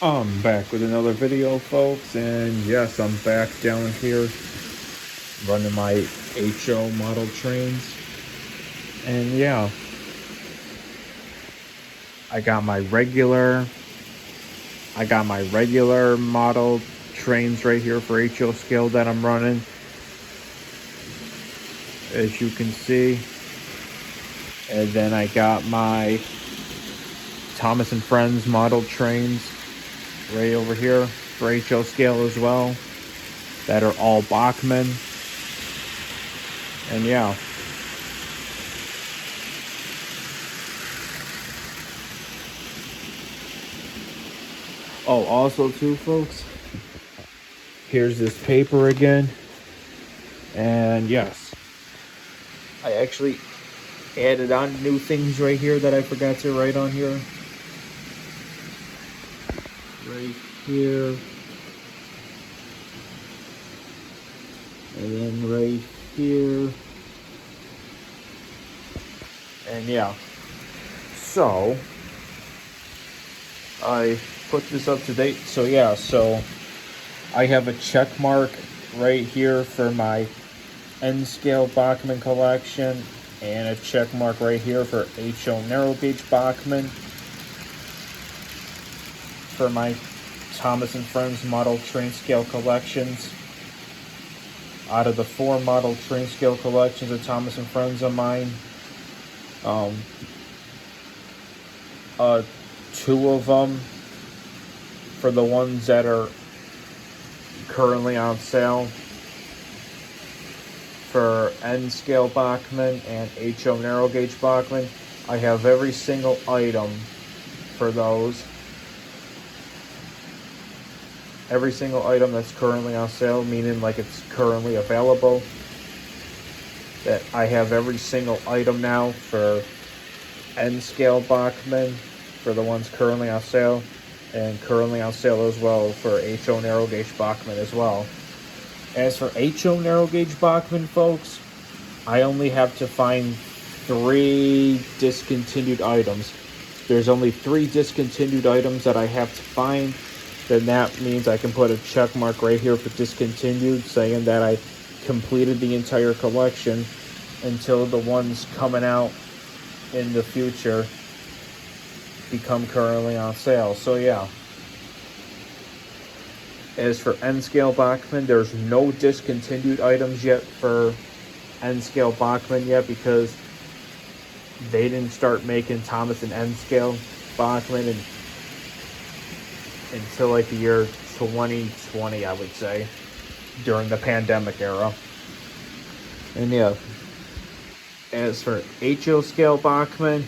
I'm back with another video, folks, and yes, I'm back down here running my HO model trains. And yeah, I got my regular model trains right here for HO scale that I'm running, as you can see. And then I got my Thomas and Friends model trains right over here for HO scale as well, that are all Bachmann. And yeah, oh, also too, folks, here's this paper again. And yes, I actually added on new things right here that I forgot to write on here. Right here. And then right here. And yeah. So I put this up to date. So yeah, so I have a check mark right here for my N scale Bachmann collection, and a check mark right here for HO narrow gauge Bachmann for my Thomas and Friends model train scale collections. Out of the 4 model train scale collections of Thomas and Friends of mine, 2 of them for the ones that are currently on sale for N scale Bachmann and HO narrow gauge Bachmann. I have every single item for those. Every single item that's currently on sale, meaning like it's currently available. That I have every single item now for N scale Bachmann for the ones currently on sale, and currently on sale as well for HO narrow gauge Bachmann as well. As for HO narrow gauge Bachmann, folks, I only have to find 3 discontinued items. There's only 3 discontinued items that I have to find. Then that means I can put a check mark right here for discontinued, saying that I completed the entire collection until the ones coming out in the future become currently on sale. So yeah. As for N scale Bachmann, there's no discontinued items yet for N scale Bachmann yet, because they didn't start making Thomas and N scale Bachmann until like the year 2020, I would say, during the pandemic era. And yeah, as for HO scale Bachmann,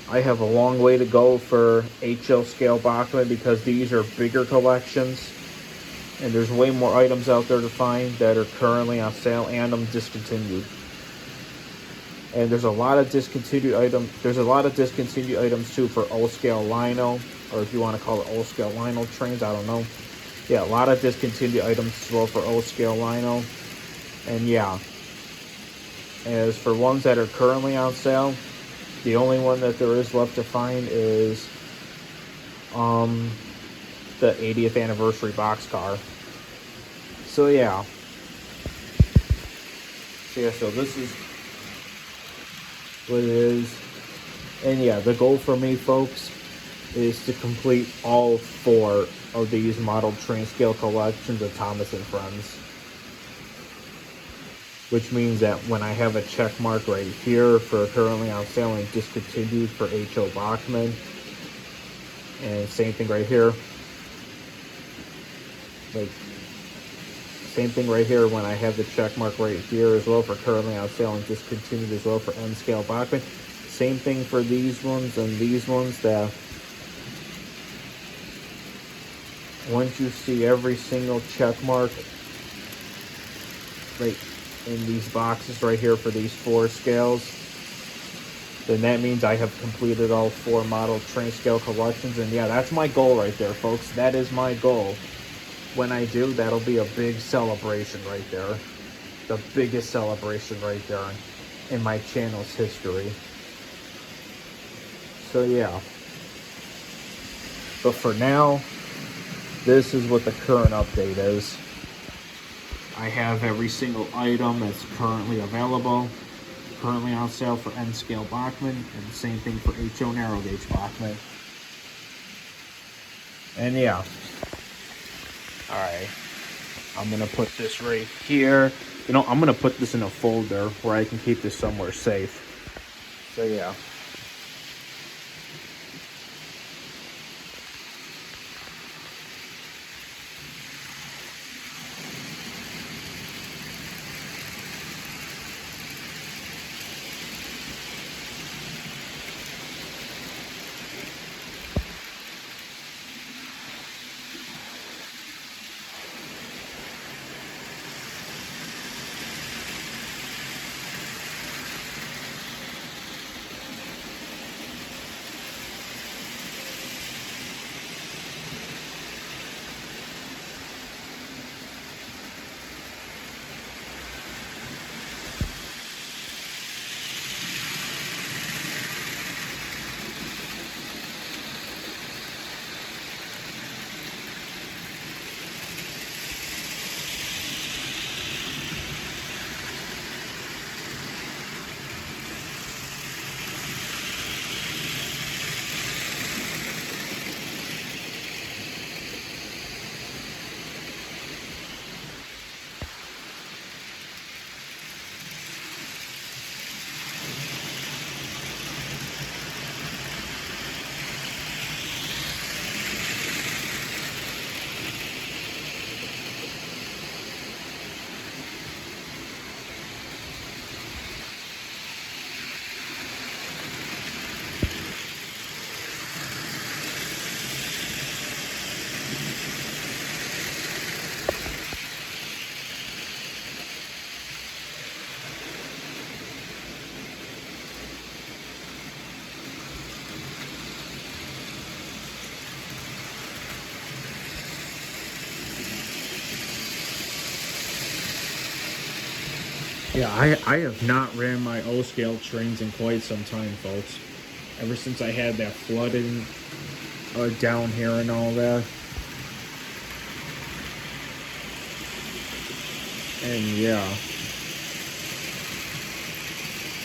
I have a long way to go for HO scale Bachmann, because these are bigger collections and there's way more items out there to find that are currently on sale and them discontinued. And there's a lot of discontinued items. There's a lot of discontinued items too for O scale Lino, or if you want to call it O scale Lino trains, I don't know. Yeah, a lot of discontinued items as well for O scale Lino. And yeah, as for ones that are currently on sale, the only one that there is left to find is the 80th anniversary boxcar. So yeah. So this is what it is. And yeah, the goal for me, folks, is to complete all 4 of these model train scale collections of Thomas and Friends. Which means that when I have a check mark right here for currently on sale and discontinued for HO Bachmann, and same thing right here, like same thing right here when I have the check mark right here as well for currently on sale and discontinued as well for N scale Bachmann. Same thing for these ones and these ones, that once you see every single check mark right in these boxes right here for these 4 scales, then that means I have completed all 4 model train scale collections. And yeah, that's my goal right there, folks. That is my goal. When I do, that'll be a big celebration right there. The biggest celebration right there in my channel's history. So yeah. But for now, this is what the current update is. I have every single item that's currently available, currently on sale for N scale Bachmann, and the same thing for HO narrow gauge Bachmann. And yeah, all right, I'm gonna put this right here. You know, I'm gonna put this in a folder where I can keep this somewhere safe. So yeah. Yeah, I have not ran my O-scale trains in quite some time, folks. Ever since I had that flooding down here and all that. And yeah.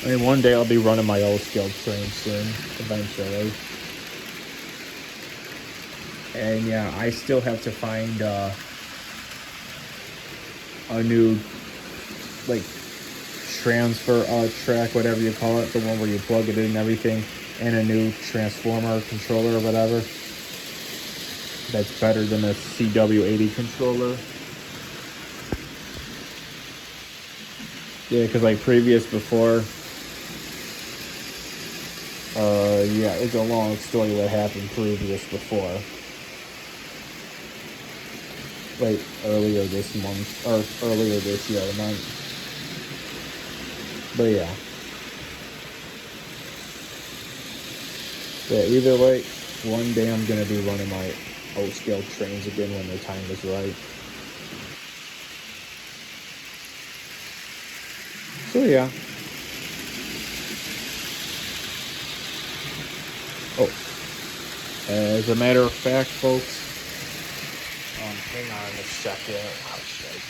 I mean, one day I'll be running my O-scale train soon, eventually. And yeah, I still have to find a new, like, transfer track, whatever you call it, the one where you plug it in and everything, and a new transformer controller or whatever that's better than a CW80 controller. Yeah, because like previous before, yeah, it's a long story what happened previous before. Like earlier this month, or earlier this year, month. But yeah. Yeah, either way, one day I'm going to be running my O-scale trains again when the time is right. So yeah. Oh, as a matter of fact, folks, hang on a second. How should I...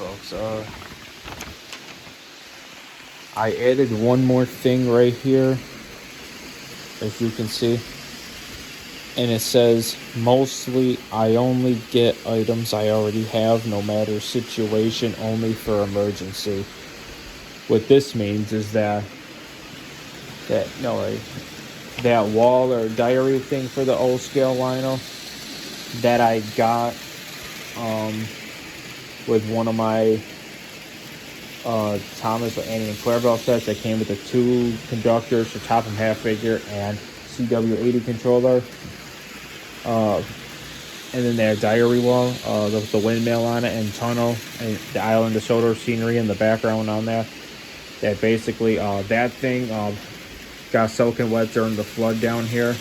folks. I added one more thing right here, if you can see. And it says, mostly I only get items I already have, no matter situation, only for emergency. What this means is that wall or diary thing for the O scale lino that I got with one of my Thomas or Annie and Clarabelle sets that came with the 2 conductors for top and half figure and CW80 controller. And then their diary wall with the windmill on it and tunnel and the Island of Sodor scenery in the background on there. That basically, that thing got soaking wet during the flood down here.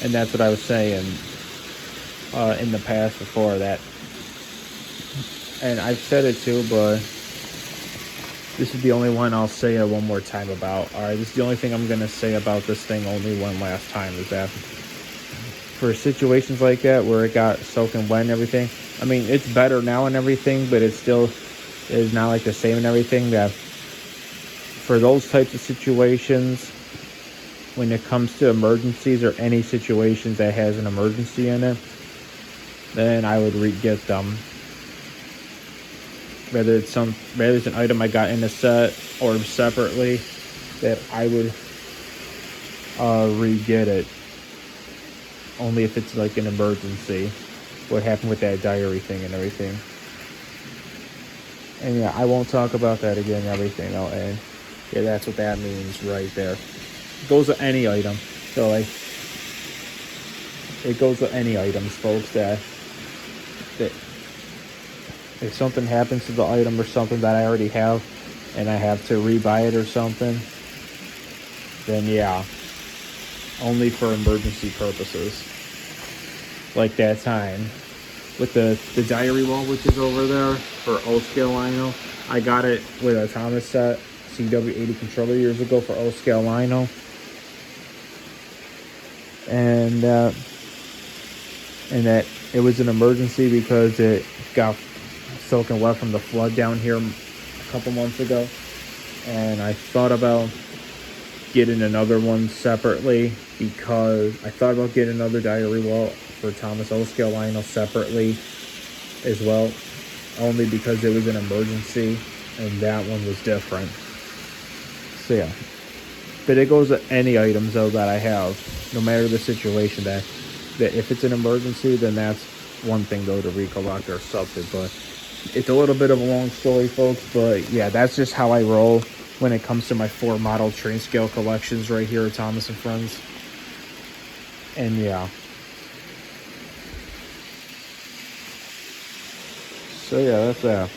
And that's what I was saying in the past before that. And I've said it too, but this is the only one I'll say it one more time about. Alright, this is the only thing I'm going to say about this thing only one last time, is that for situations like that where it got soaking wet and everything, I mean, it's better now and everything, but it still is not like the same and everything. That for those types of situations, when it comes to emergencies or any situations that has an emergency in it, then I would re-get them. Whether it's an item I got in a set or separately, that I would re-get it. Only if it's like an emergency. What happened with that diary thing and everything. And yeah, I won't talk about that again and everything. And yeah, that's what that means right there. It goes with any item. So like, it goes with any items, folks, that if something happens to the item or something that I already have and I have to rebuy it or something, then yeah, only for emergency purposes. Like that time with the diary wall, which is over there for O scale lino. I got it with a Thomas set CW80 controller years ago for O scale lino. And that it was an emergency because it got soaking wet from the flood down here a couple months ago, and I thought about getting another one separately, because I thought about getting another diary wall for Thomas O scale lino separately as well, only because it was an emergency and that one was different. So yeah, but it goes with any items though that I have, no matter the situation. That if it's an emergency, then that's one thing though to recollect or something. But it's a little bit of a long story, folks, but yeah, that's just how I roll when it comes to my 4 model train scale collections right here at Thomas and Friends. And yeah, so yeah, that's that.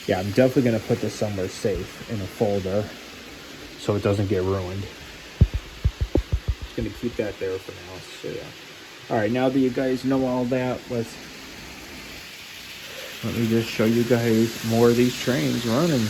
Yeah, I'm definitely gonna put this somewhere safe in a folder so it doesn't get ruined. Just gonna keep that there for now. So yeah. All right, now that you guys know all that, let me just show you guys more of these trains running.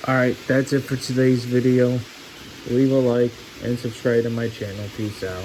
Alright, that's it for today's video. Leave a like and subscribe to my channel. Peace out.